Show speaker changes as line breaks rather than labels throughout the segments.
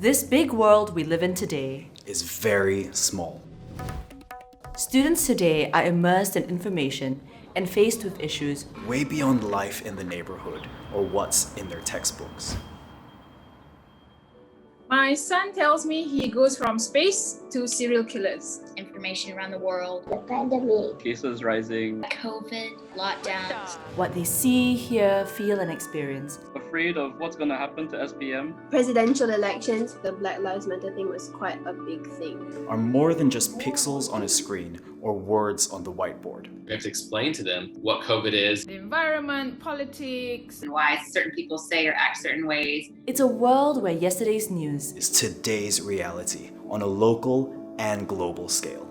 This big world we live in today,
is very small.
students today are immersed in information and faced with issues
Way beyond life in the neighborhood or what's in their textbooks.
My son tells me he goes from space to serial killers.
Information around the world,
The pandemic.
Cases rising,
COVID, lockdowns.
what they see, hear, feel, and experience.
afraid of what's going to happen to SPM.
Presidential elections, the Black Lives Matter thing was quite a big thing.
Are more than just pixels on a screen or words on the whiteboard.
We have to explain to them what COVID is.
The environment, politics.
And why certain people say or act certain ways.
It's a world where yesterday's news,
Is today's reality on a local and global scale.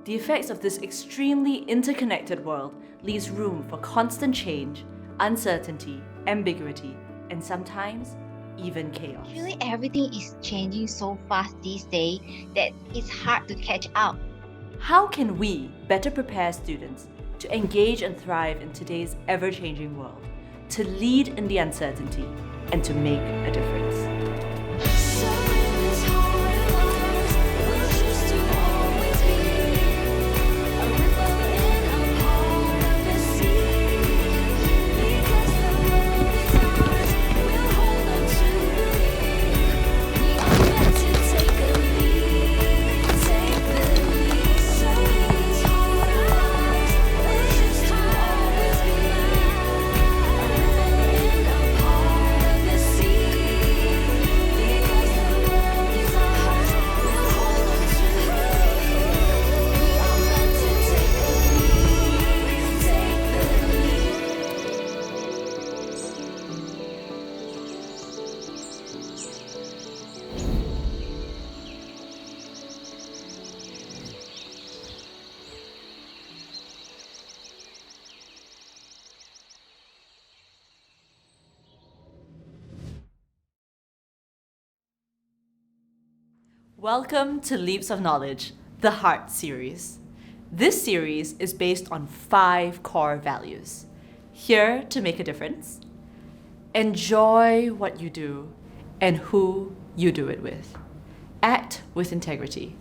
the effects of this extremely interconnected world leaves room for constant change, uncertainty, ambiguity, and sometimes even chaos.
Actually, everything is changing so fast these days that it's hard to catch up.
How can we better prepare students to engage and thrive in today's ever-changing world, to lead in the uncertainty, and to make a difference? Welcome to Leaps of Knowledge, the Heart series. This series is based on 5 core values. Here to make a difference, enjoy what you do and who you do it with, act with integrity,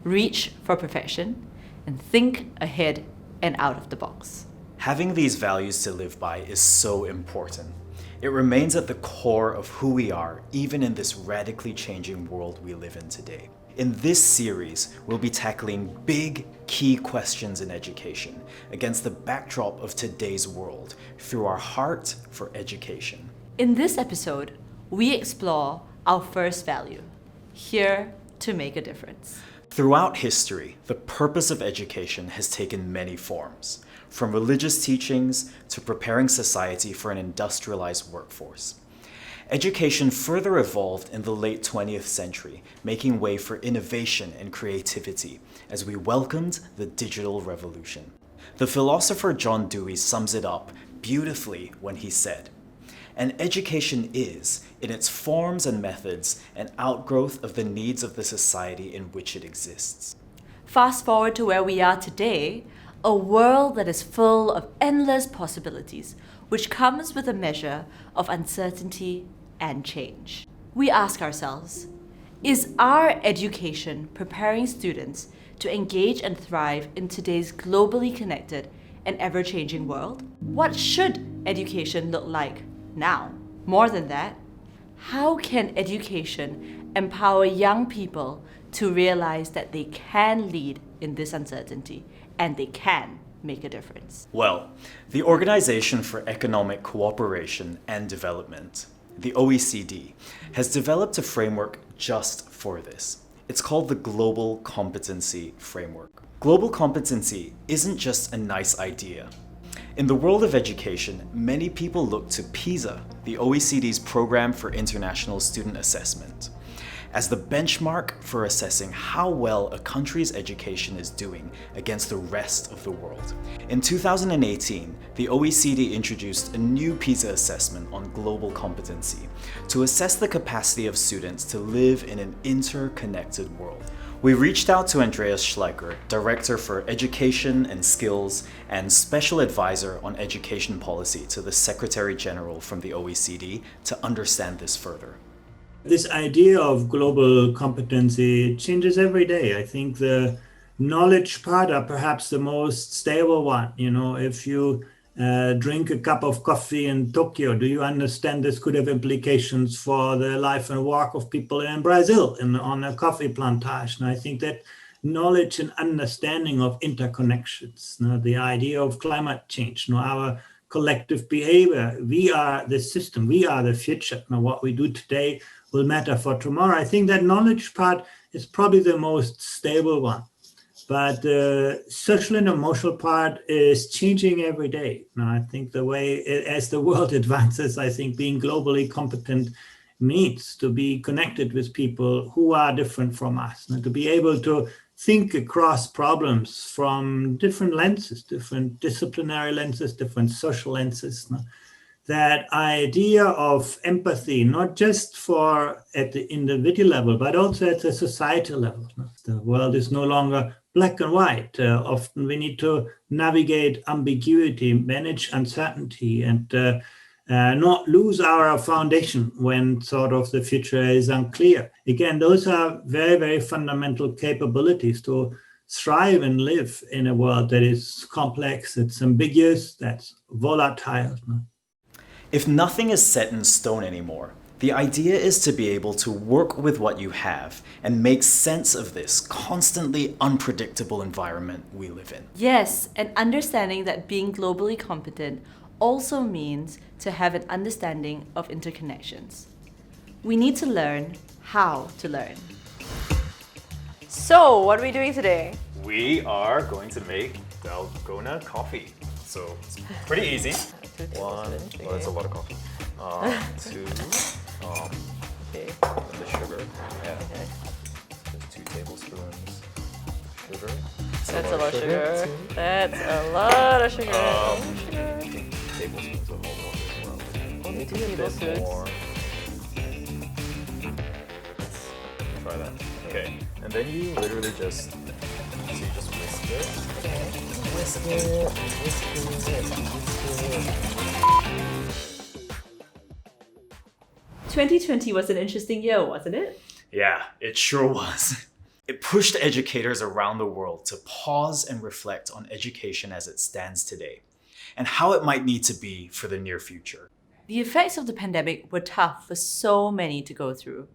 reach for perfection, and think ahead and out of the box.
Having these values to live by is so important. It remains at the core of who we are, even in this radically changing world we live in today. In this series, we'll be tackling big, key questions in education against the backdrop of today's world through our heart for education.
In this episode, we explore our first value, here to make a difference.
Throughout history, the purpose of education has taken many forms, from religious teachings to preparing society for an industrialized workforce. Education further evolved in the late 20th century, making way for innovation and creativity as we welcomed the digital revolution. The philosopher John Dewey sums it up beautifully when he said, "An education is, in its forms and methods, an outgrowth of the needs of the society in which it exists."
Fast forward to where we are today, a world that is full of endless possibilities, which comes with a measure of uncertainty and change. We ask ourselves, is our education preparing students to engage and thrive in today's globally connected and ever-changing world? What should education look like now? More than that, how can education empower young people to realize that they can lead in this uncertainty and they can make a difference?
Well, the Organization for Economic Cooperation and Development, the OECD, has developed a framework just for this. It's called the Global Competency Framework. Global competency isn't just a nice idea. In the world of education, many people look to PISA, the OECD's Program for International Student Assessment, as the benchmark for assessing how well a country's education is doing against the rest of the world. In 2018, the OECD introduced a new PISA assessment on global competency to assess the capacity of students to live in an interconnected world. We reached out to Andreas Schleicher, Director for Education and Skills and Special Advisor on Education Policy to the Secretary General from the OECD, to understand this further.
This idea of global competency changes every day. I think the knowledge part are perhaps the most stable one. You know, if you drink a cup of coffee in Tokyo, do you understand this could have implications for the life and work of people in Brazil on a coffee plantation? I think that knowledge and understanding of interconnections, the idea of climate change, our collective behavior, we are the system, we are the future. What we do today will matter for tomorrow. I think that knowledge part is probably the most stable one. But the social and emotional part is changing every day. Now, I think the way, as the world advances, I think being globally competent means to be connected with people who are different from us, and to be able to think across problems from different lenses, different disciplinary lenses, different social lenses. That idea of empathy, not just for at the individual level, but also at the societal level. The world is no longer black and white. Often we need to navigate ambiguity, manage uncertainty, and not lose our foundation when sort of the future is unclear. Again, those are very, very fundamental capabilities to thrive and live in a world that is complex, that's ambiguous, that's volatile.
If nothing is set in stone anymore, the idea is to be able to work with what you have and make sense of this constantly unpredictable environment we live in.
Yes, and understanding that being globally competent also means to have an understanding of interconnections. We need to learn how to learn. So, what are we doing today?
We are going to make Dalgona coffee. So it's pretty easy. One, well, that's a lot of coffee. Two,
Okay.
and the sugar. Yeah.
Okay.
Just 2 tablespoons sugar.
That's a lot of sugar. That's a lot of sugar.
I think tablespoons of olive oil as well.
Only 2
Maybe a bit
tablespoons.
more. Try that. Okay. And then you literally just whisk it.
Okay.
Whisk it. Whisk it. Whisk it.
2020 was an interesting year, wasn't it?
Yeah, it sure was. It pushed educators around the world to pause and reflect on education as it stands today, and how it might need to be for the near future.
The effects of the pandemic were tough for so many to go through,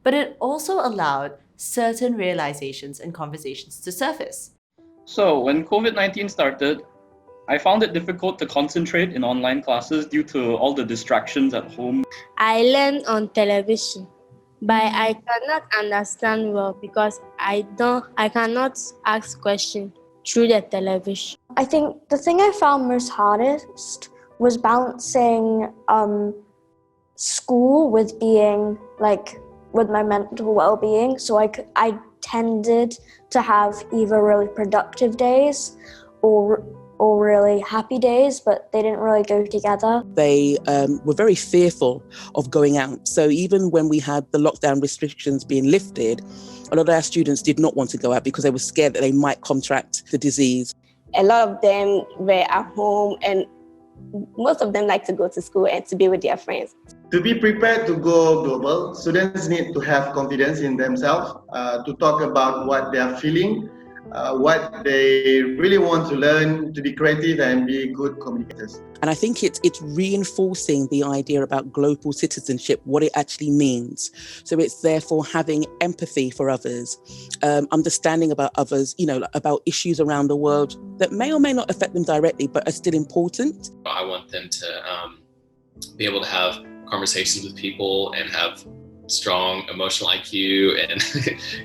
but it also allowed certain realizations and conversations to surface.
So when COVID-19 started, I found it difficult to concentrate in online classes due to all the distractions at home.
I learn on television, but I cannot understand well because I cannot ask questions through the television.
I think the thing I found most hardest was balancing school with being with my mental well-being. So I tended to have either really productive days or really happy days, but they didn't really go together.
They were very fearful of going out. So even when we had the lockdown restrictions being lifted, a lot of our students did not want to go out because they were scared that they might contract the disease.
A lot of them were at home, and most of them like to go to school and to be with their friends.
To be prepared to go global, students need to have confidence in themselves, to talk about what they are feeling, what they really want to learn, to be creative and be good communicators.
And I think it's reinforcing the idea about global citizenship, what it actually means. So it's therefore having empathy for others, understanding about others, about issues around the world that may or may not affect them directly, but are still important.
I want them to be able to have conversations with people and have strong emotional IQ and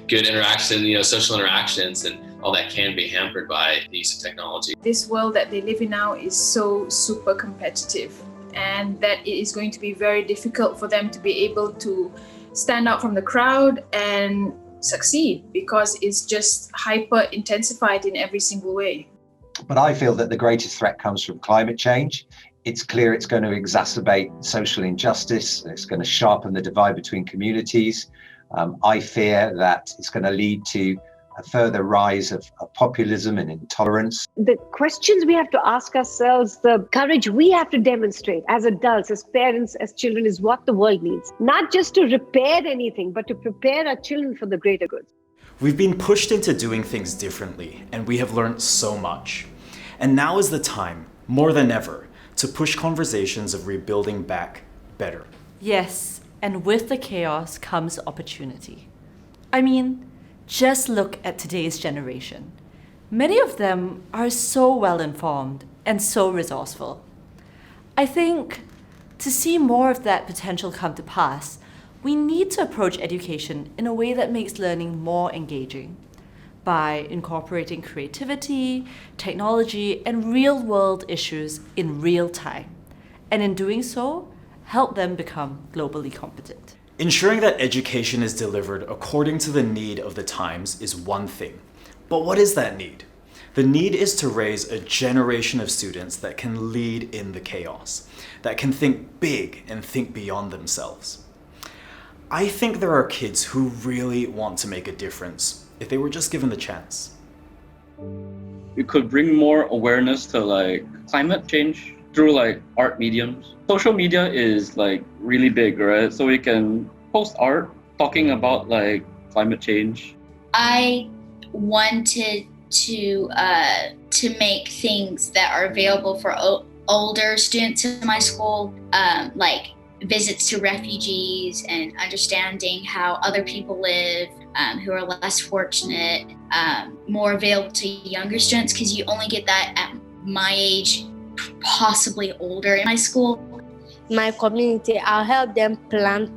good interaction, social interactions, and all that can be hampered by the use of technology.
This world that they live in now is so super competitive, and that it is going to be very difficult for them to be able to stand out from the crowd and succeed because it's just hyper intensified in every single way.
But I feel that the greatest threat comes from climate change. It's clear it's going to exacerbate social injustice. It's going to sharpen the divide between communities. I fear that it's going to lead to a further rise of populism and intolerance.
The questions we have to ask ourselves, the courage we have to demonstrate as adults, as parents, as children, is what the world needs. Not just to repair anything, but to prepare our children for the greater good.
We've been pushed into doing things differently, and we have learned so much. And now is the time, more than ever, to push conversations of rebuilding back better.
Yes, and with the chaos comes opportunity. I mean, just look at today's generation. Many of them are so well informed and so resourceful. I think to see more of that potential come to pass, we need to approach education in a way that makes learning more engaging by incorporating creativity, technology, and real-world issues in real time. And in doing so, help them become globally competent.
Ensuring that education is delivered according to the need of the times is one thing. But what is that need? The need is to raise a generation of students that can lead in the chaos, that can think big and think beyond themselves. I think there are kids who really want to make a difference if they were just given the chance.
We could bring more awareness to climate change through art mediums. Social media is really big, right? So we can post art talking about climate change.
I wanted to make things that are available for older students in my school, like visits to refugees and understanding how other people live who are less fortunate, more available to younger students, because you only get that at my age, possibly older in my school.
My community, I'll help them plant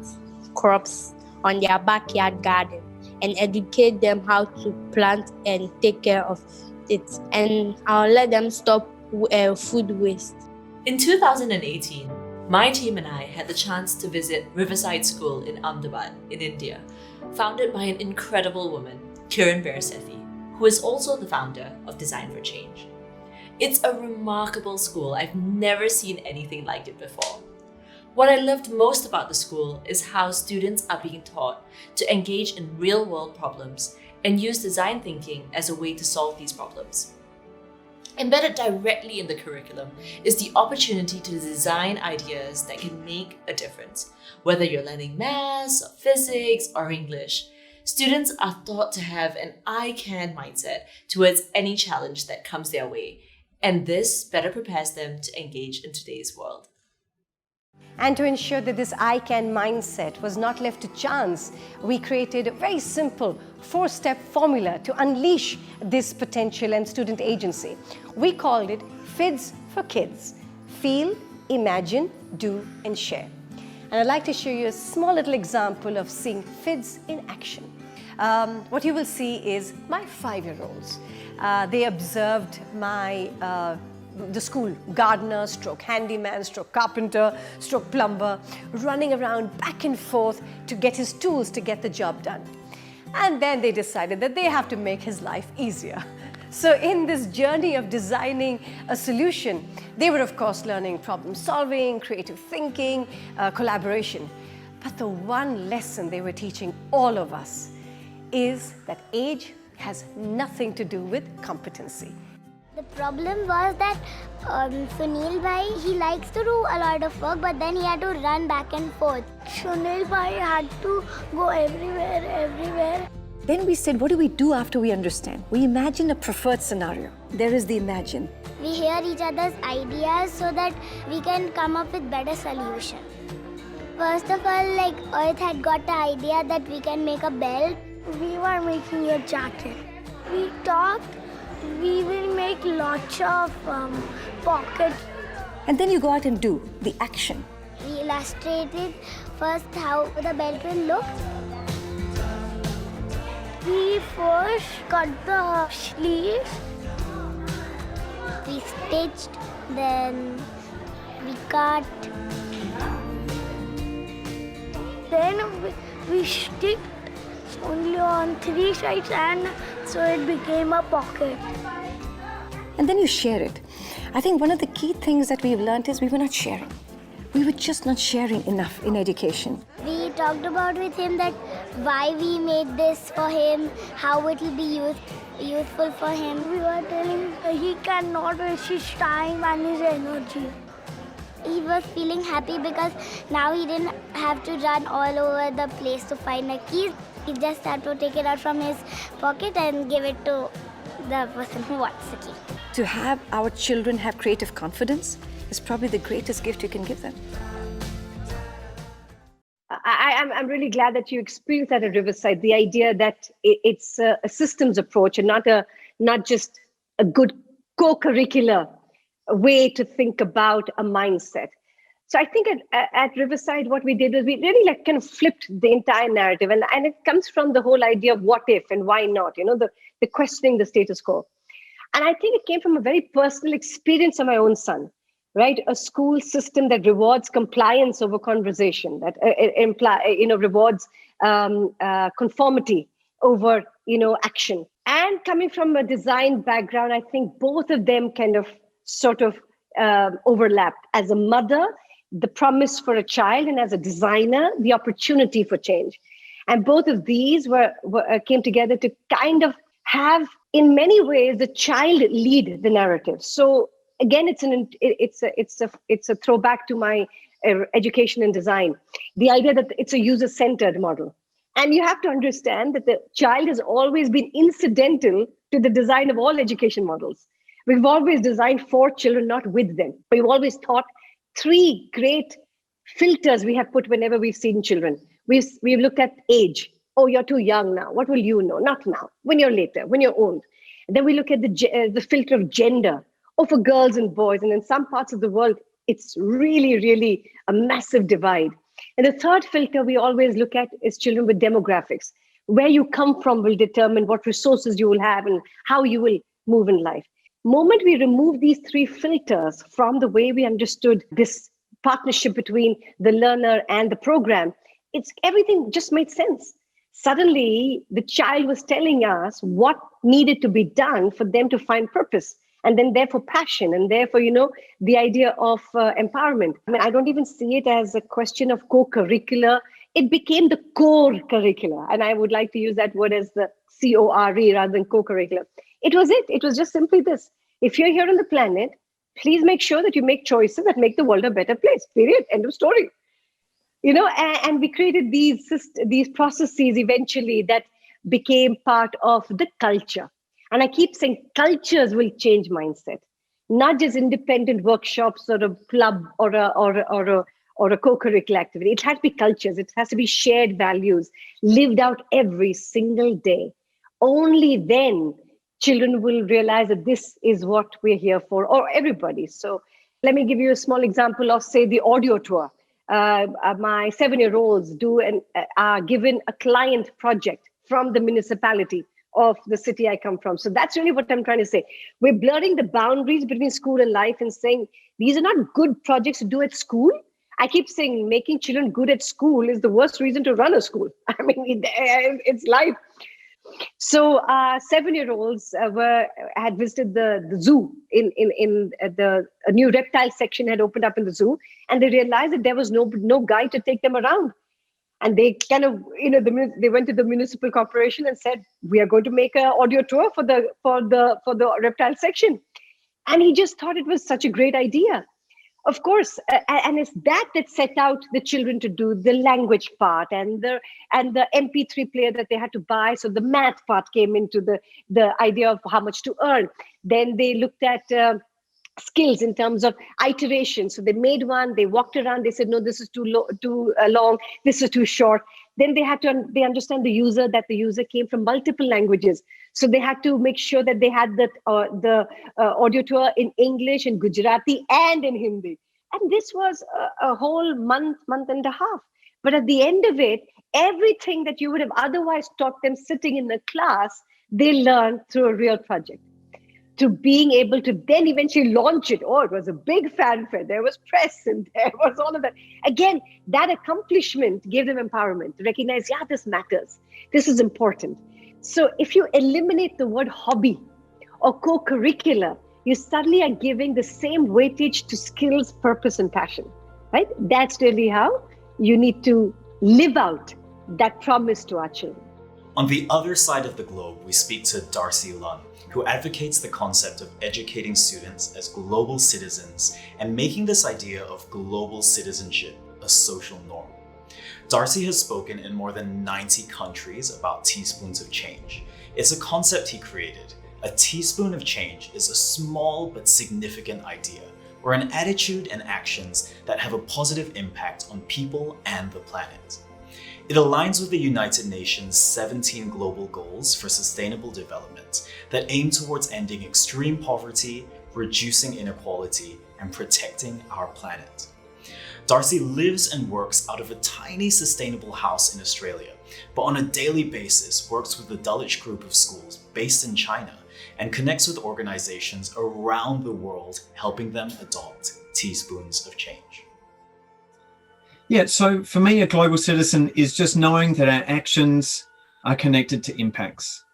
crops on their backyard garden and educate them how to plant and take care of it. And I'll let them stop food waste.
In 2018, my team and I had the chance to visit Riverside School in Ahmedabad in India, founded by an incredible woman, Kiran Verasethi, who is also the founder of Design for Change. It's a remarkable school. I've never seen anything like it before. What I loved most about the school is how students are being taught to engage in real-world problems and use design thinking as a way to solve these problems. Embedded directly in the curriculum is the opportunity to design ideas that can make a difference. Whether you're learning maths, or physics, or English, students are taught to have an I can mindset towards any challenge that comes their way, and this better prepares them to engage in today's world.
And to ensure that this I can mindset was not left to chance, we created a very simple 4-step formula to unleash this potential and student agency. We called it FIDS for Kids: Feel, Imagine, Do, and Share. And I'd like to show you a small little example of seeing FIDS in action. What you will see is my 5-year-olds. They observed the school gardener, stroke handyman, stroke carpenter, stroke plumber, running around back and forth to get his tools to get the job done. And then they decided that they have to make his life easier. So in this journey of designing a solution, they were of course learning problem solving, creative thinking, collaboration. But the one lesson they were teaching all of us is that age has nothing to do with competency.
The problem was that Sunil Bhai, he likes to do a lot of work, but then he had to run back and forth. Sunil Bhai had to go everywhere.
Then we said, what do we do after we understand? We imagine a preferred scenario. There is the imagine.
We hear each other's ideas so that we can come up with better solutions. First of all, Earth had got the idea that we can make a belt. We were making a jacket. We talked. We will make lots of pockets.
And then you go out and do the action.
We illustrated first how the belt will look. We first cut the sleeves. We stitched, then we cut. Then we sticked only on 3 sides, and so it became a pocket.
And then you share it. I think one of the key things that we've learned is we were not sharing. we were just not sharing enough in education.
We talked about with him that why we made this for him, how it will be useful for him. We were telling he cannot waste his time and his energy. He was feeling happy because now he didn't have to run all over the place to find the keys. He just had to take it out from his pocket and give it to the person who wants the key.
To have our children have creative confidence is probably the greatest gift you can give them.
I'm really glad that you experienced that at Riverside, the idea that it's a systems approach and not just a good co-curricular way to think about a mindset. So I think at Riverside, what we did was we really kind of flipped the entire narrative. And it comes from the whole idea of what if and why not, the questioning the status quo. And I think it came from a very personal experience of my own son, right? A school system that rewards compliance over conversation, that rewards conformity over, action. And coming from a design background, I think both of them kind of sort of overlapped. As a mother, the promise for a child, and as a designer, the opportunity for change. And both of these came together to kind of have, in many ways, the child lead the narrative. So again, it's a throwback to my education and design. The idea that it's a user-centered model. And you have to understand that the child has always been incidental to the design of all education models. We've always designed for children, not with them. We've always thought 3 great filters we have put whenever we've seen children. We've looked at age. Oh, you're too young now. What will you know? Not now. When you're later, when you're old. And then we look at the filter of gender. Oh, for girls and boys. And in some parts of the world, it's really, really a massive divide. And the third filter we always look at is children with demographics. Where you come from will determine what resources you will have and how you will move in life. Moment we remove these 3 filters from the way we understood this partnership between the learner and the program, everything just made sense. Suddenly, the child was telling us what needed to be done for them to find purpose, and then therefore passion, and therefore, the idea of empowerment. I mean, I don't even see it as a question of co-curricular. It became the core curricular, and I would like to use that word as the CORE rather than co-curricular. It was it. It was just simply this. If you're here on the planet, please make sure that you make choices that make the world a better place. Period. End of story. And we created these processes eventually that became part of the culture. And I keep saying cultures will change mindset, not just independent workshops or a club or a co-curricular activity. It has to be cultures. It has to be shared values lived out every single day. Only then children will realize that this is what we're here for, or everybody. So let me give you a small example of, say, the audio tour. My 7-year-olds are given a client project from the municipality of the city I come from. So that's really what I'm trying to say. We're blurring the boundaries between school and life and saying, these are not good projects to do at school. I keep saying making children good at school is the worst reason to run a school. I mean, it's life. So 7-year-olds had visited the zoo a new reptile section had opened up in the zoo, and they realized that there was no guide to take them around. And they kind of, they went to the municipal corporation and said, we are going to make an audio tour for the reptile section. And he just thought it was such a great idea. Of course, and it's that set out the children to do the language part and the MP3 player that they had to buy. So the math part came into the idea of how much to earn. Then they looked at skills in terms of iteration. So they made one, they walked around, they said, no, this is too long, this is too short. Then they understand the user, that the user came from multiple languages. So they had to make sure that they had the audio tour in English, in Gujarati, and in Hindi. And this was a whole month and a half. But at the end of it, everything that you would have otherwise taught them sitting in the class, they learned through a real project. To being able to then eventually launch it. Oh, it was a big fanfare. There was press and there was all of that. Again, that accomplishment gave them empowerment to recognize, yeah, this matters. This is important. So if you eliminate the word hobby or co-curricular, you suddenly are giving the same weightage to skills, purpose, and passion. right? That's really how you need to live out that promise to our children.
On the other side of the globe, we speak to Darcy Lunn, who advocates the concept of educating students as global citizens and making this idea of global citizenship a social norm. Darcy has spoken in more than 90 countries about teaspoons of change. It's a concept he created. A teaspoon of change is a small but significant idea, or an attitude and actions that have a positive impact on people and the planet. It aligns with the United Nations 17 global goals for sustainable development that aim towards ending extreme poverty, reducing inequality, and protecting our planet. Darcy lives and works out of a tiny sustainable house in Australia, but on a daily basis works with the Dulwich Group of Schools based in China and connects with organizations around the world, helping them adopt teaspoons of change.
Yeah, so for me, a global citizen is just knowing that our actions are connected to impacts.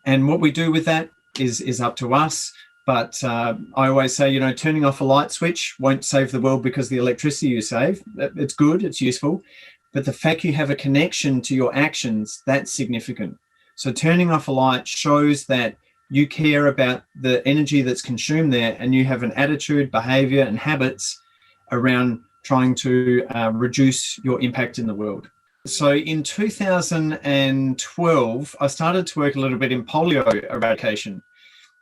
And what we do with that is up to us. But I always say, turning off a light switch won't save the world because the electricity you save, it's good, it's useful. But the fact you have a connection to your actions, that's significant. So turning off a light shows that you care about the energy that's consumed there, and you have an attitude, behavior, and habits around trying to reduce your impact in the world. So in 2012, I started to work a little bit in polio eradication.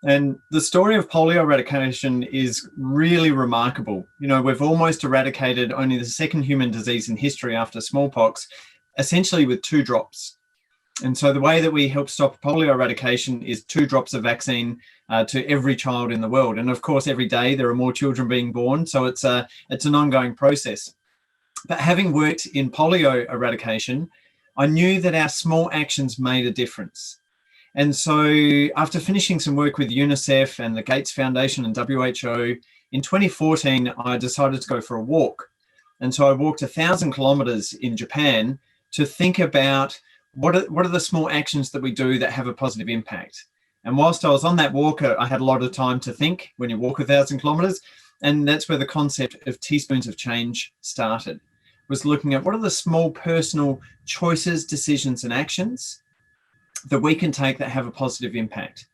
And the story of polio eradication is really remarkable. We've almost eradicated only the second human disease in history after smallpox, essentially with 2 drops. And so the way that we help stop polio eradication is 2 drops of vaccine to every child in the world. And of course, every day there are more children being born. So it's an ongoing process. But having worked in polio eradication, I knew that our small actions made a difference. And so after finishing some work with UNICEF and the Gates Foundation and WHO, in 2014, I decided to go for a walk. And so I walked 1,000 kilometers in Japan to think about what are the small actions that we do that have a positive impact. And whilst I was on that walk, I had a lot of time to think when you walk 1,000 kilometers. And that's where the concept of teaspoons of change started, was looking at what are the small personal choices, decisions, and actions that we can take that have a positive impact.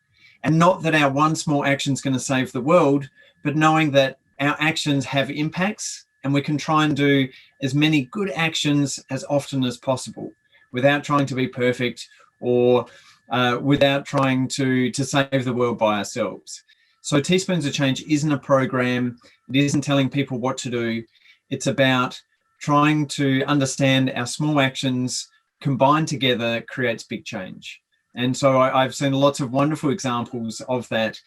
And not that our one small action is going to save the world, but knowing that our actions have impacts, and we can try and do as many good actions as often as possible without trying to be perfect or without trying to save the world by ourselves. So Teaspoons of Change isn't a program. It isn't telling people what to do. It's about trying to understand our small actions combined together creates big change. And so I've seen lots of wonderful examples of that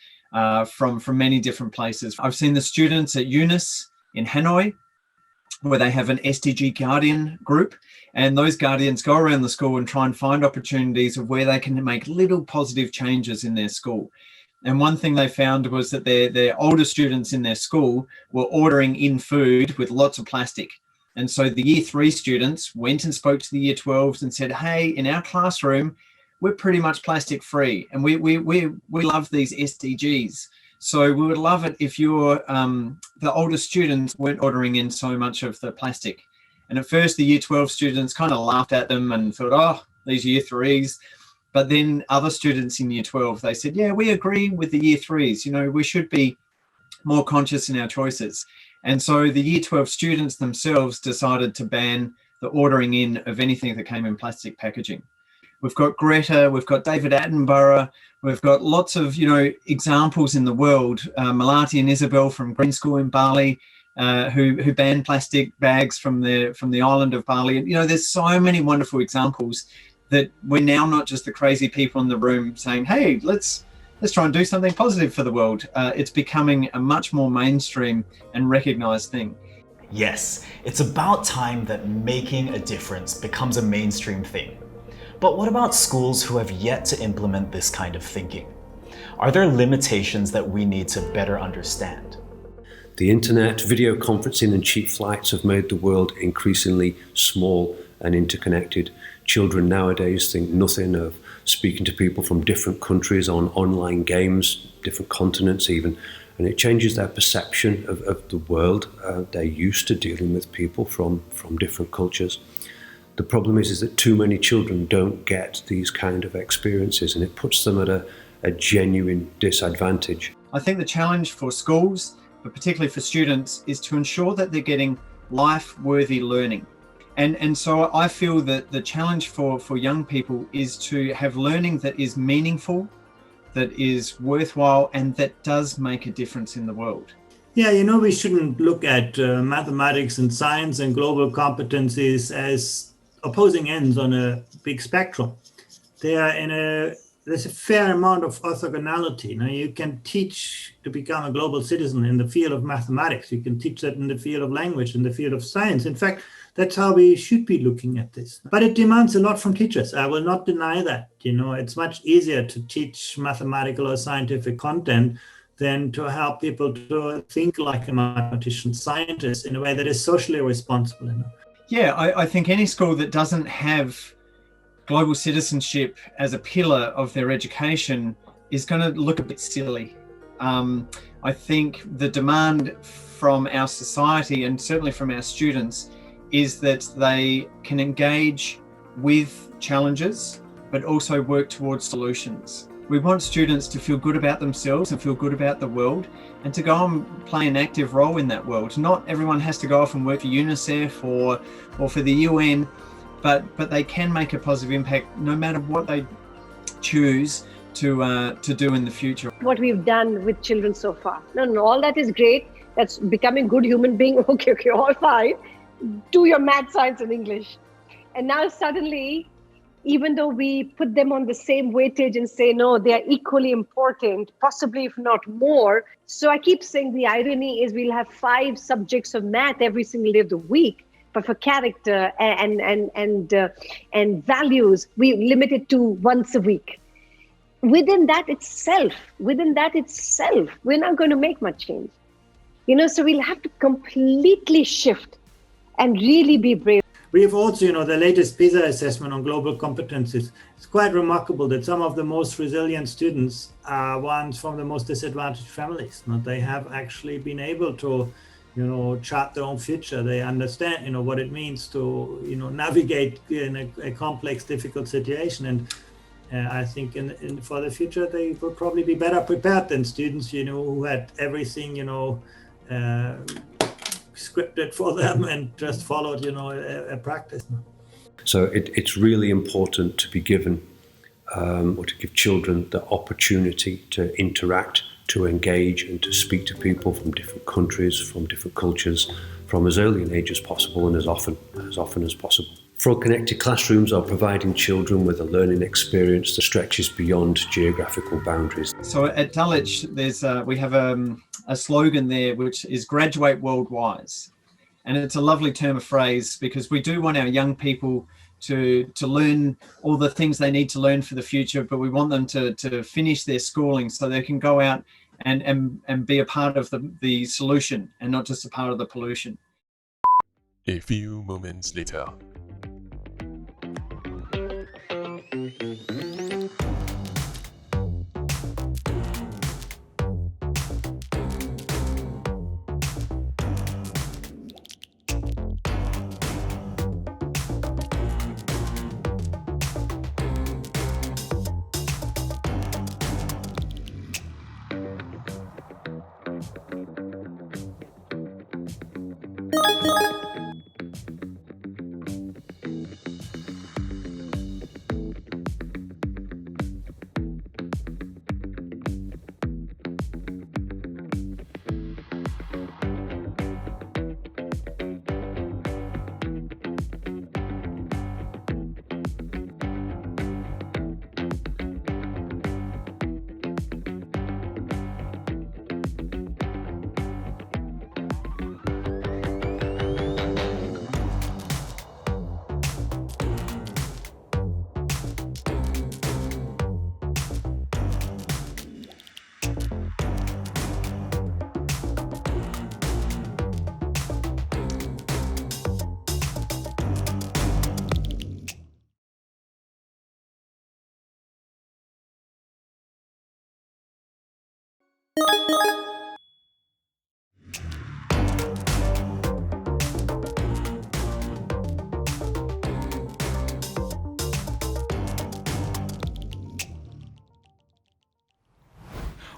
from many different places. I've seen the students at UNIS in Hanoi, where they have an SDG Guardian group, and those guardians go around the school and try and find opportunities of where they can make little positive changes in their school. And one thing they found was that their older students in their school were ordering in food with lots of plastic. And so the Year 3 students went and spoke to the Year 12s and said, hey, in our classroom, we're pretty much plastic free, and we love these SDGs. So we would love it if the older students weren't ordering in so much of the plastic. And at first the Year 12 students kind of laughed at them and thought, oh, these Year 3s. But then other students in Year 12, they said, yeah, we agree with the Year 3s. We should be more conscious in our choices. And so the Year 12 students themselves decided to ban the ordering in of anything that came in plastic packaging. We've got Greta, we've got David Attenborough, we've got lots of, examples in the world. Melati and Isabel from Green School in Bali, who banned plastic bags from the island of Bali. There's so many wonderful examples that we're now not just the crazy people in the room saying, hey, let's try and do something positive for the world. It's becoming a much more mainstream and recognized thing.
Yes, it's about time that making a difference becomes a mainstream thing. But what about schools who have yet to implement this kind of thinking? Are there limitations that we need to better understand?
The internet, video conferencing and cheap flights have made the world increasingly small and interconnected. Children nowadays think nothing of speaking to people from different countries on online games, different continents even, and it changes their perception of the world. They're used to dealing with people from different cultures. The problem is that too many children don't get these kind of experiences, and it puts them at a genuine disadvantage.
I think the challenge for schools, but particularly for students, is to ensure that they're getting life-worthy learning. And so I feel that the challenge for young people is to have learning that is meaningful, that is worthwhile, and that does make a difference in the world.
Yeah, we shouldn't look at mathematics and science and global competencies as opposing ends on a big spectrum. They are there's a fair amount of orthogonality. Now, you can teach to become a global citizen in the field of mathematics. You can teach that in the field of language, in the field of science. In fact, that's how we should be looking at this. But it demands a lot from teachers. I will not deny that. It's much easier to teach mathematical or scientific content than to help people to think like a mathematician, scientist in a way that is socially responsible.
Yeah, I think any school that doesn't have global citizenship as a pillar of their education is going to look a bit silly. I think the demand from our society, and certainly from our students, is that they can engage with challenges, but also work towards solutions. We want students to feel good about themselves and feel good about the world, and to go and play an active role in that world. Not everyone has to go off and work for UNICEF or for the UN, but they can make a positive impact no matter what they choose to do in the future.
What we've done with children so far. No, all that is great. That's becoming good human being. Okay, all fine. Do your math, science, and English. And now suddenly, even though we put them on the same weightage and say, no, they are equally important, possibly if not more. So I keep saying the irony is we'll have 5 subjects of math every single day of the week. But for character and values, we limit it to once a week. Within that itself, we're not going to make much change. So we'll have to completely shift and really be brave.
We have also, the latest PISA assessment on global competencies. It's quite remarkable that some of the most resilient students are ones from the most disadvantaged families. They have actually been able to, chart their own future. They understand, what it means to, navigate in a complex, difficult situation. And I think for the future, they will probably be better prepared than students, who had everything, scripted for them and just followed, a practice.
So it's really important to be given or to give children the opportunity to interact, to engage and to speak to people from different countries, from different cultures, from as early an age as possible and as often as possible. Frog Connected Classrooms are providing children with a learning experience that stretches beyond geographical boundaries.
So at Dulwich, we have a slogan there, which is graduate worldwide. And it's a lovely term of phrase because we do want our young people to learn all the things they need to learn for the future, but we want them to finish their schooling so they can go out and be a part of the solution and not just a part of the pollution.
A few moments later.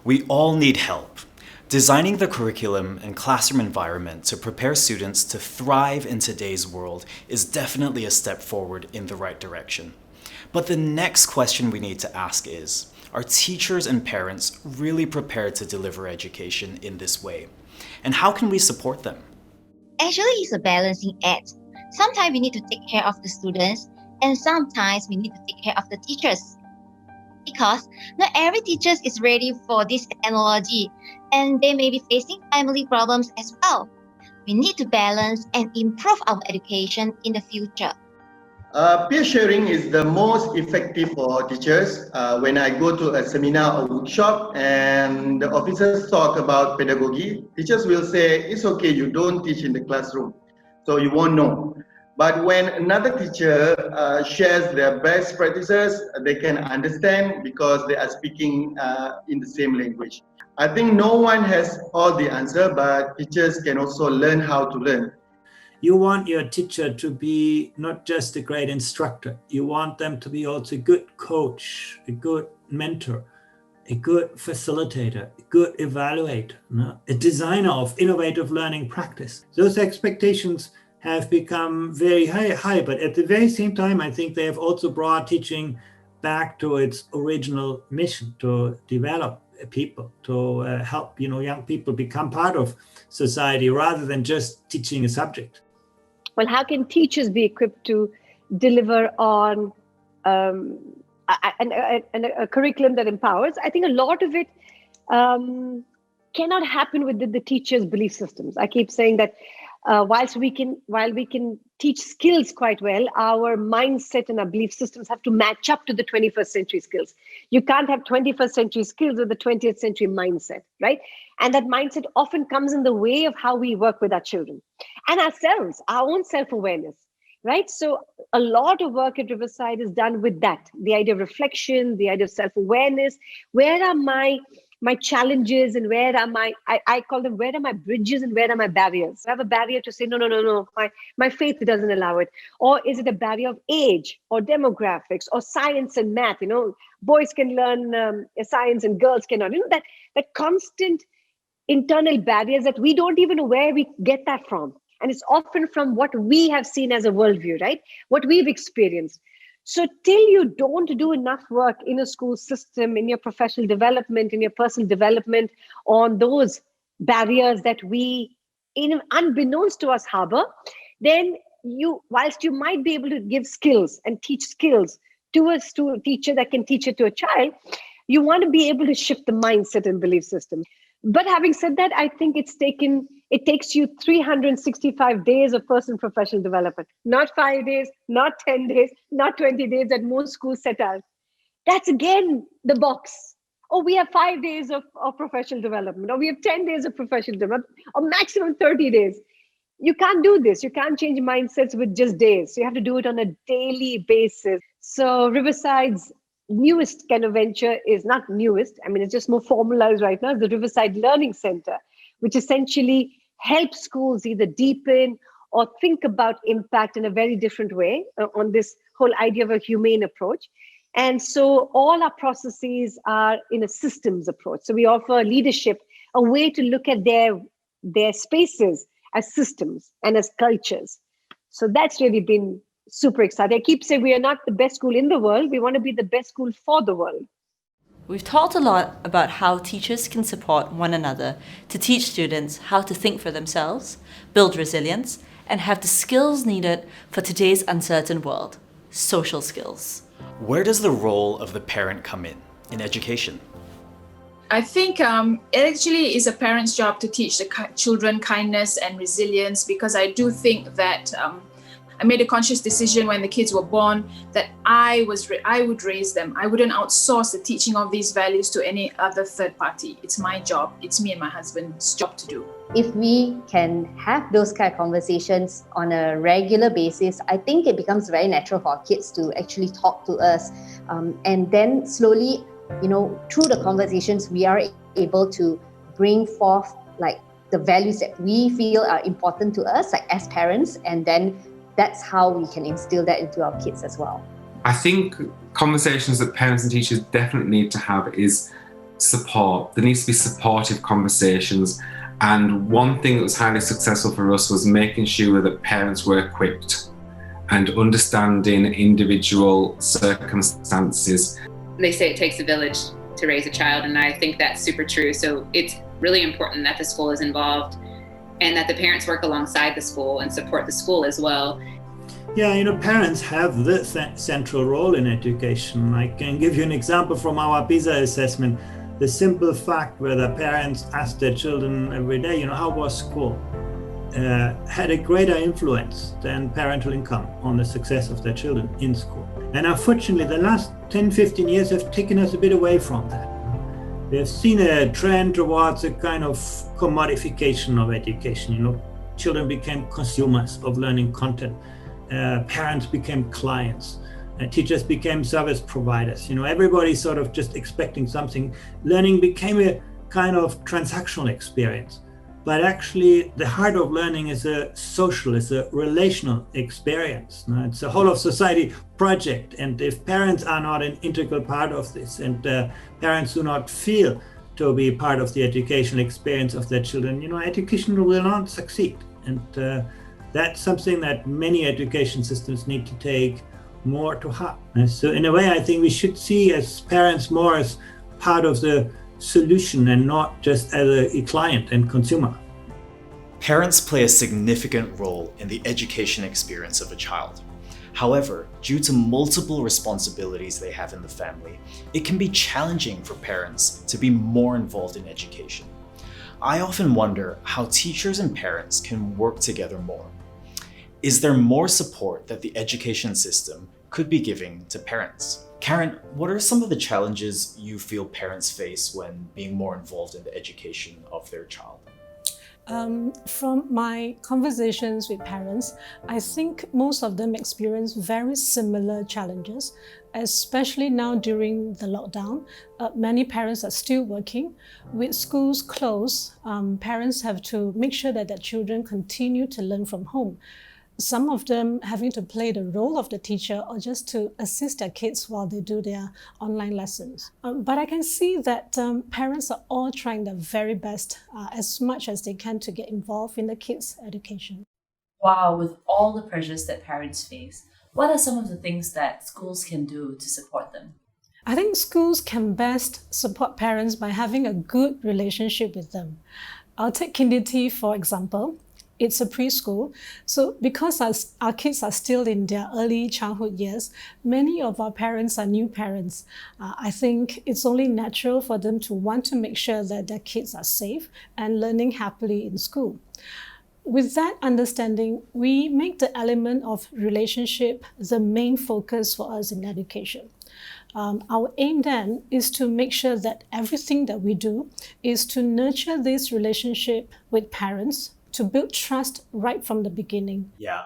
We all need help. Designing the curriculum and classroom environment to prepare students to thrive in today's world is definitely a step forward in the right direction. But the next question we need to ask is, are teachers and parents really prepared to deliver education in this way? And how can we support them?
Actually, it's a balancing act. Sometimes we need to take care of the students, and sometimes we need to take care of the teachers. Because not every teacher is ready for this technology, and they may be facing family problems as well. We need to balance and improve our education in the future.
Peer sharing is the most effective for teachers. When I go to a seminar or workshop and the officers talk about pedagogy, teachers will say, it's okay, you don't teach in the classroom, so you won't know. But when another teacher shares their best practices, they can understand because they are speaking in the same language. I think no one has all the answer, but teachers can also learn how to learn.
You want your teacher to be not just a great instructor, you want them to be also a good coach, a good mentor, a good facilitator, a good evaluator, a designer of innovative learning practice. Those expectations have become very high, but at the very same time, I think they have also brought teaching back to its original mission, to develop people, to help young people become part of society rather than just teaching a subject.
Well, how can teachers be equipped to deliver on a curriculum that empowers? I think a lot of it cannot happen within the teachers' belief systems. I keep saying that while we can teach skills quite well, our mindset and our belief systems have to match up to the 21st century skills. You can't have 21st century skills with the 20th century mindset, right? And that mindset often comes in the way of how we work with our children and ourselves, our own self-awareness, right? So a lot of work at Riverside is done with that, the idea of reflection, the idea of self-awareness. Where are my challenges and where are I call them, where are my bridges and where are my barriers? I have a barrier to say, no, my faith doesn't allow it. Or is it a barrier of age or demographics or science and math? Boys can learn science and girls cannot. That constant internal barriers that we don't even know where we get that from. And it's often from what we have seen as a worldview, right? What we've experienced. So till you don't do enough work in a school system, in your professional development, in your personal development on those barriers that we, unbeknownst to us, harbor, then whilst you might be able to give skills and teach skills to a teacher that can teach it to a child, you want to be able to shift the mindset and belief system. But having said that, I think it takes you 365 days of personal professional development, not 5 days, not 10 days, not 20 days that most schools set out. That's again the box. Oh, we have 5 days of professional development, or we have 10 days of professional development, or maximum 30 days. You can't do this. You can't change mindsets with just days. So you have to do it on a daily basis. So Riverside's newest kind of venture is not newest. I mean, it's just more formalized right now. The Riverside Learning Center, which essentially helps schools either deepen or think about impact in a very different way on this whole idea of a humane approach. And so all our processes are in a systems approach. So we offer leadership, a way to look at their spaces as systems and as cultures. So that's really been super exciting. I keep saying we are not the best school in the world. We want to be the best school for the world.
We've talked a lot about how teachers can support one another to teach students how to think for themselves, build resilience, and have the skills needed for today's uncertain world, social skills.
Where does the role of the parent come in education?
I think it actually is a parent's job to teach the children kindness and resilience, because I do think that I made a conscious decision when the kids were born that I would raise them. I wouldn't outsource the teaching of these values to any other third party. It's my job. It's me and my husband's job to do.
If we can have those kind of conversations on a regular basis, I think it becomes very natural for our kids to actually talk to us. And then slowly, through the conversations, we are able to bring forth the values that we feel are important to us, as parents, and then that's how we can instill that into our kids as well.
I think conversations that parents and teachers definitely need to have is
support. There needs to be supportive conversations. And one thing that was highly successful for us was making sure that parents were equipped and understanding individual circumstances.
They say it takes a village to raise a child, and I think that's super true. So it's really important that the school is involved and that the parents work alongside the school and support the school as well.
Yeah, parents have the central role in education. I can give you an example from our PISA assessment. The simple fact where the parents ask their children every day, how was school, had a greater influence than parental income on the success of their children in school. And unfortunately, the last 10, 15 years have taken us a bit away from that. We have seen a trend towards a kind of commodification of education. Children became consumers of learning content. Parents became clients. Teachers became service providers. Everybody's sort of just expecting something. Learning became a kind of transactional experience. But actually, the heart of learning is a social, it's a relational experience. It's a whole of society project. And if parents are not an integral part of this, and parents do not feel to be part of the educational experience of their children, education will not succeed. And that's something that many education systems need to take more to heart. So in a way, I think we should see as parents more as part of the solution and not just as a client and consumer.
Parents play a significant role in the education experience of a child. However, due to multiple responsibilities they have in the family, it can be challenging for parents to be more involved in education. I often wonder how teachers and parents can work together more. Is there more support that the education system could be giving to parents? Karen, what are some of the challenges you feel parents face when being more involved in the education of their child?
From my conversations with parents, I think most of them experience very similar challenges, especially now during the lockdown. Many parents are still working. With schools closed, parents have to make sure that their children continue to learn from home. Some of them having to play the role of the teacher or just to assist their kids while they do their online lessons. But I can see that parents are all trying their very best as much as they can to get involved in the kids' education.
Wow, with all the pressures that parents face, what are some of the things that schools can do to support them?
I think schools can best support parents by having a good relationship with them. I'll take Kinditi for example. It's a preschool, so because our kids are still in their early childhood years, many of our parents are new parents. I think it's only natural for them to want to make sure that their kids are safe and learning happily in school. With that understanding, we make the element of relationship the main focus for us in education. Our aim then is to make sure that everything that we do is to nurture this relationship with parents, to build trust right from the beginning.
Yeah,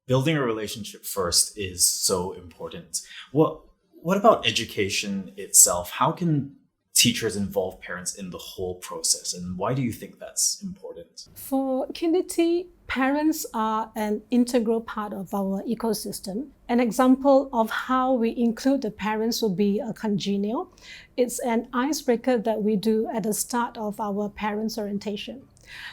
building a relationship first is so important. What about education itself? How can teachers involve parents in the whole process, and why do you think that's important?
For Kinditi, parents are an integral part of our ecosystem. An example of how we include the parents will be a congenial. It's an icebreaker that we do at the start of our parents' orientation.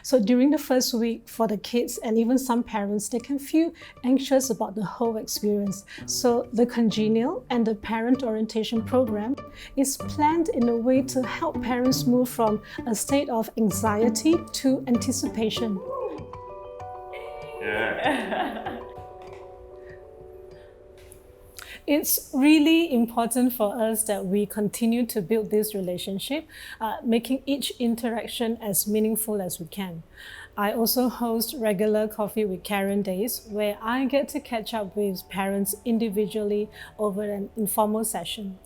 So during the first week for the kids and even some parents, they can feel anxious about the whole experience. So the Congenial and the Parent Orientation Program is planned in a way to help parents move from a state of anxiety to anticipation. Yeah. It's really important for us that we continue to build this relationship, making each interaction as meaningful as we can. I also host regular Coffee with Karen days where I get to catch up with parents individually over an informal session.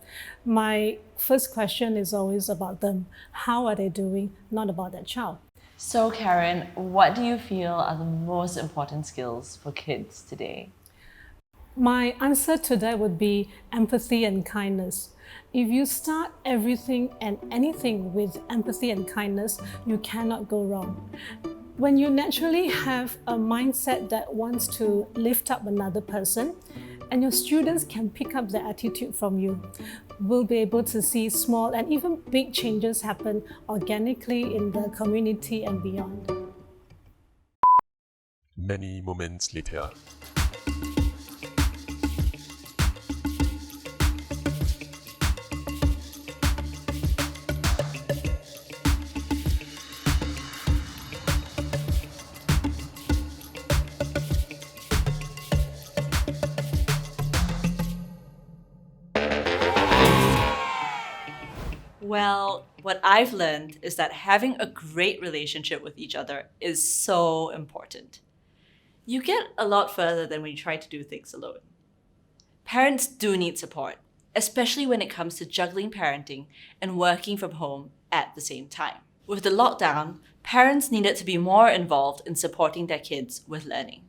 My first question is always about them. How are they doing? Not about their child.
So Karen, what do you feel are the most important skills for kids today?
My answer to that would be empathy and kindness. If you start everything and anything with empathy and kindness, you cannot go wrong. When you naturally have a mindset that wants to lift up another person, and your students can pick up the attitude from you. We'll be able to see small and even big changes happen organically in the community and beyond.
Many moments later.
Well, what I've learned is that having a great relationship with each other is so important. You get a lot further than when you try to do things alone. Parents do need support, especially when it comes to juggling parenting and working from home at the same time. With the lockdown, parents needed to be more involved in supporting their kids with learning.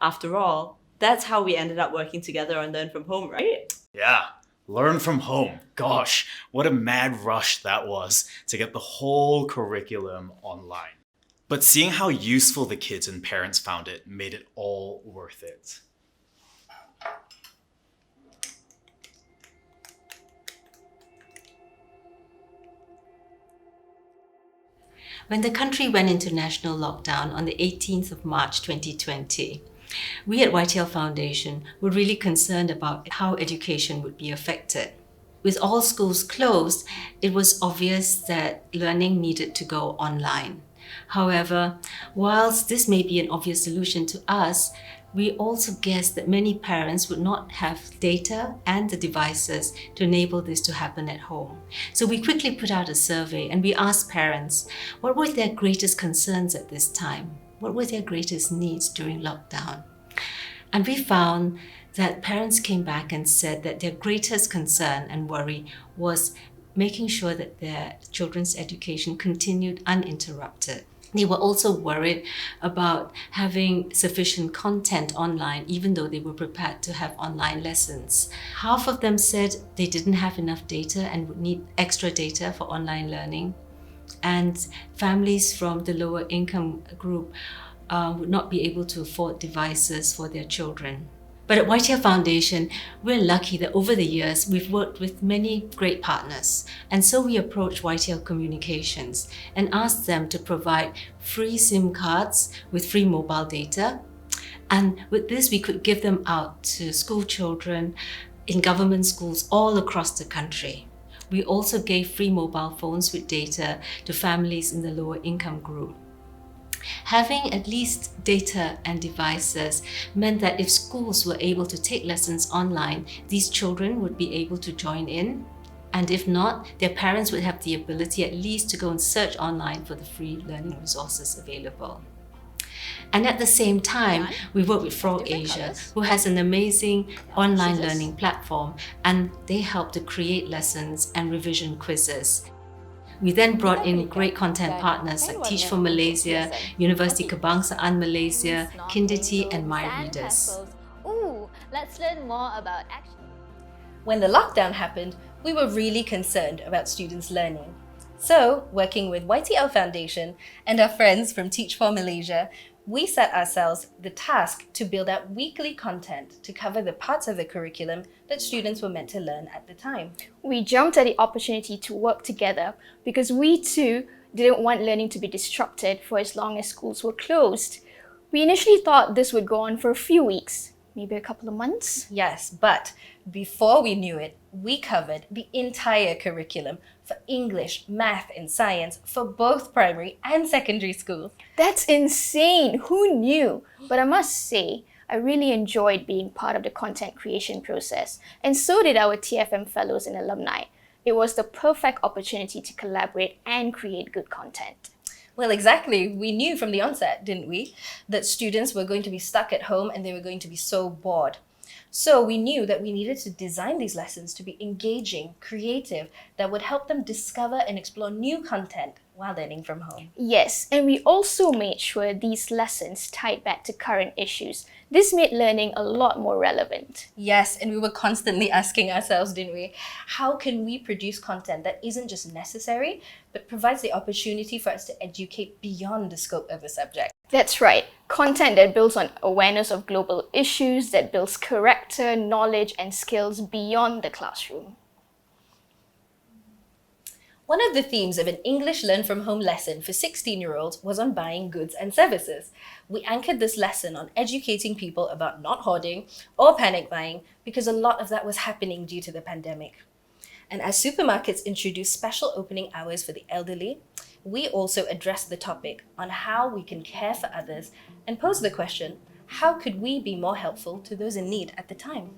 After all, that's how we ended up working together on Learn From Home, right?
Yeah. Learn from home. Gosh, what a mad rush that was to get the whole curriculum online. But seeing how useful the kids and parents found it made it all worth it.
When the country went into national lockdown on the 18th of March 2020, we at YTL Foundation were really concerned about how education would be affected. With all schools closed, it was obvious that learning needed to go online. However, whilst this may be an obvious solution to us, we also guessed that many parents would not have data and the devices to enable this to happen at home. So we quickly put out a survey and we asked parents what were their greatest concerns at this time? What were their greatest needs during lockdown? And we found that parents came back and said that their greatest concern and worry was making sure that their children's education continued uninterrupted. They were also worried about having sufficient content online, even though they were prepared to have online lessons. Half of them said they didn't have enough data and would need extra data for online learning. And families from the lower income group would not be able to afford devices for their children. But at YTL Foundation, we're lucky that over the years, we've worked with many great partners. And so we approached YTL Communications and asked them to provide free SIM cards with free mobile data. And with this, we could give them out to school children in government schools all across the country. We also gave free mobile phones with data to families in the lower income group. Having at least data and devices meant that if schools were able to take lessons online, these children would be able to join in. And if not, their parents would have the ability at least to go and search online for the free learning resources available. And at the same time, we work with Frog Asia, who has an amazing online learning platform, and they help to create lessons and revision quizzes. We then brought in great content partners like Teach for Malaysia, University Kebangsaan Malaysia, Kindity, and MyReaders.
Ooh, let's learn more about action.
When the lockdown happened, we were really concerned about students' learning. So, working with YTL Foundation and our friends from Teach for Malaysia, we set ourselves the task to build out weekly content to cover the parts of the curriculum that students were meant to learn at the time.
We jumped at the opportunity to work together because we too didn't want learning to be disrupted for as long as schools were closed. We initially thought this would go on for a few weeks, maybe a couple of months.
Yes, but before we knew it, we covered the entire curriculum for English, math, and science for both primary and secondary schools.
That's insane! Who knew? But I must say, I really enjoyed being part of the content creation process, and so did our TFM fellows and alumni. It was the perfect opportunity to collaborate and create good content.
Well, exactly. We knew from the onset, didn't we, that students were going to be stuck at home and they were going to be so bored. So we knew that we needed to design these lessons to be engaging, creative, that would help them discover and explore new content while learning from home.
Yes, and we also made sure these lessons tied back to current issues. This made learning a lot more relevant.
Yes, and we were constantly asking ourselves, didn't we? How can we produce content that isn't just necessary, but provides the opportunity for us to educate beyond the scope of a subject?
That's right. Content that builds on awareness of global issues, that builds character, knowledge, and skills beyond the classroom.
One of the themes of an English Learn From Home lesson for 16-year-olds was on buying goods and services. We anchored this lesson on educating people about not hoarding or panic buying because a lot of that was happening due to the pandemic. And as supermarkets introduced special opening hours for the elderly, we also addressed the topic on how we can care for others and posed the question, how could we be more helpful to those in need at the time?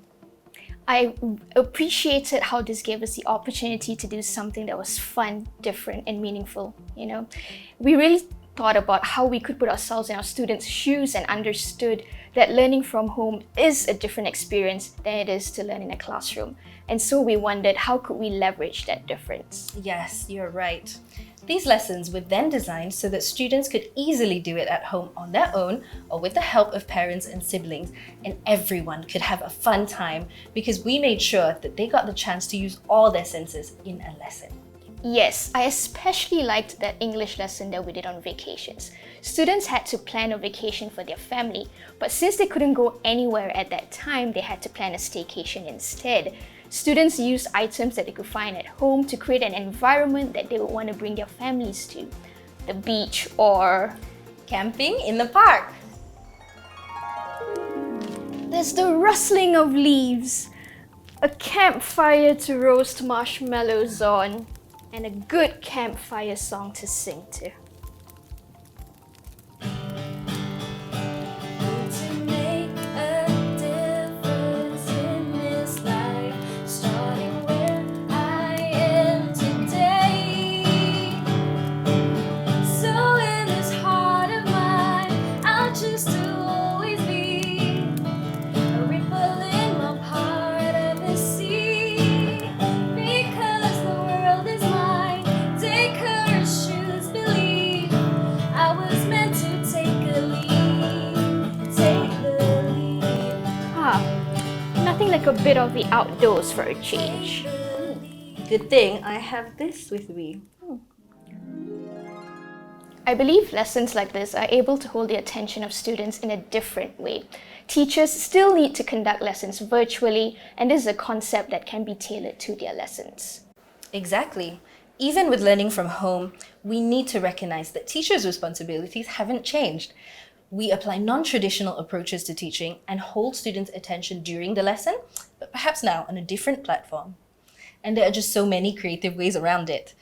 I appreciated how this gave us the opportunity to do something that was fun, different, and meaningful, you know. We really thought about how we could put ourselves in our students' shoes and understood that learning from home is a different experience than it is to learn in a classroom. And so we wondered, how could we leverage that difference?
Yes, you're right. These lessons were then designed so that students could easily do it at home on their own or with the help of parents and siblings, and everyone could have a fun time because we made sure that they got the chance to use all their senses in a lesson.
Yes, I especially liked that English lesson that we did on vacations. Students had to plan a vacation for their family, but since they couldn't go anywhere at that time, they had to plan a staycation instead. Students used items that they could find at home to create an environment that they would want to bring their families to. The beach or
camping in the park.
There's the rustling of leaves, a campfire to roast marshmallows on, and a good campfire song to sing to. Like a bit of the outdoors for a change.
Good thing I have this with me.
I believe lessons like this are able to hold the attention of students in a different way. Teachers still need to conduct lessons virtually, and this is a concept that can be tailored to their lessons.
Exactly. Even with learning from home, we need to recognize that teachers' responsibilities haven't changed. We apply non-traditional approaches to teaching and hold students' attention during the lesson, but perhaps now on a different platform. And there are just so many creative ways around it.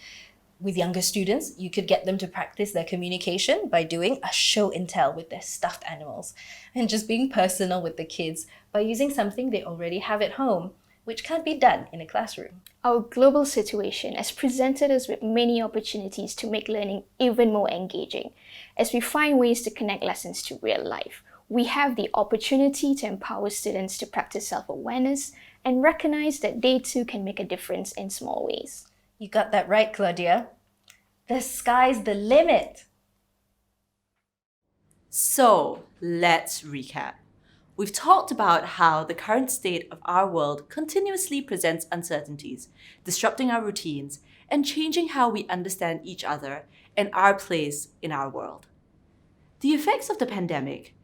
With younger students, you could get them to practice their communication by doing a show and tell with their stuffed animals, and just being personal with the kids by using something they already have at home, which can't be done in a classroom.
Our global situation has presented us with many opportunities to make learning even more engaging. As we find ways to connect lessons to real life, we have the opportunity to empower students to practice self-awareness and recognize that they too can make a difference in small ways.
You got that right, Claudia. The sky's the limit.
So, let's recap. We've talked about how the current state of our world continuously presents uncertainties, disrupting our routines and changing how we understand each other and our place in our world. The effects of the pandemic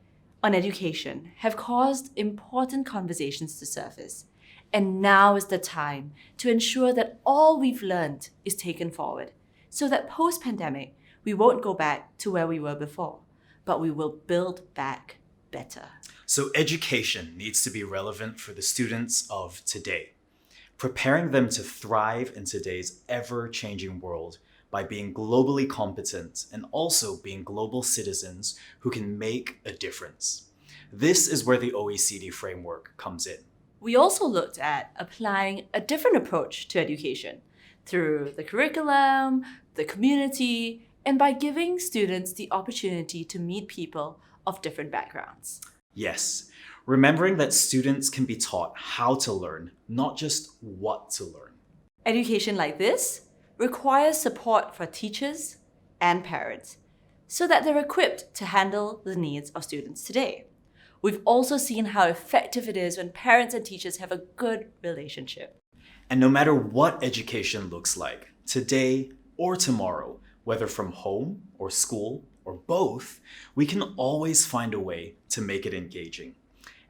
on education have caused important conversations to surface, and now is the time to ensure that all we've learned is taken forward, so that post-pandemic, we won't go back to where we were before, but we will build back better.
So education needs to be relevant for the students of today, preparing them to thrive in today's ever-changing world by being globally competent and also being global citizens who can make a difference. This is where the OECD framework comes in.
We also looked at applying a different approach to education through the curriculum, the community, and by giving students the opportunity to meet people of different backgrounds.
Yes, remembering that students can be taught how to learn, not just what to learn.
Education like this requires support for teachers and parents so that they're equipped to handle the needs of students today. We've also seen how effective it is when parents and teachers have a good relationship.
And no matter what education looks like, today or tomorrow, whether from home or school or both, we can always find a way to make it engaging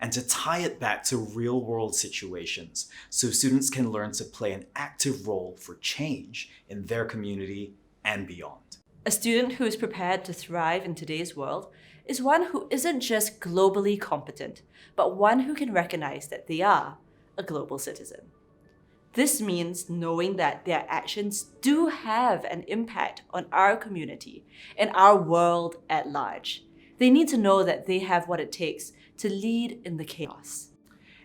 and to tie it back to real-world situations so students can learn to play an active role for change in their community and beyond.
A student who is prepared to thrive in today's world is one who isn't just globally competent, but one who can recognize that they are a global citizen. This means knowing that their actions do have an impact on our community and our world at large. They need to know that they have what it takes to lead in the chaos.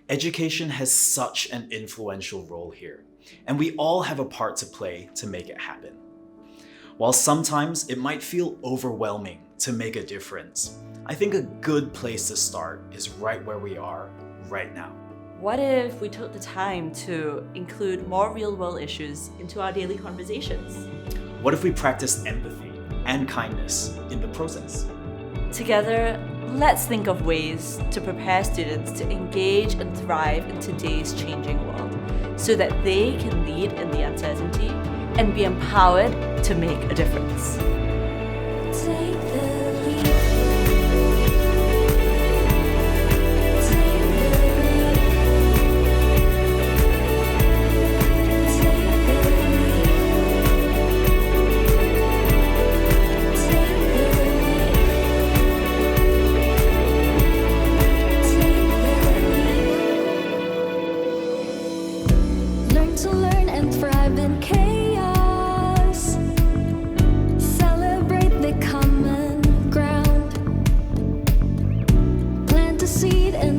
Education has such an influential role here, and we all have a part to play to make it happen. While sometimes it might feel overwhelming to make a difference, I think a good place to start is right where we are right now.
What if we took the time to include more real-world issues into our daily conversations?
What if we practiced empathy and kindness in the process?
Together, let's think of ways to prepare students to engage and thrive in today's changing world so that they can lead in the uncertainty and be empowered to make a difference. Take the lead.
Learn to learn and thrive in chaos. Celebrate the common ground. Plant a seed and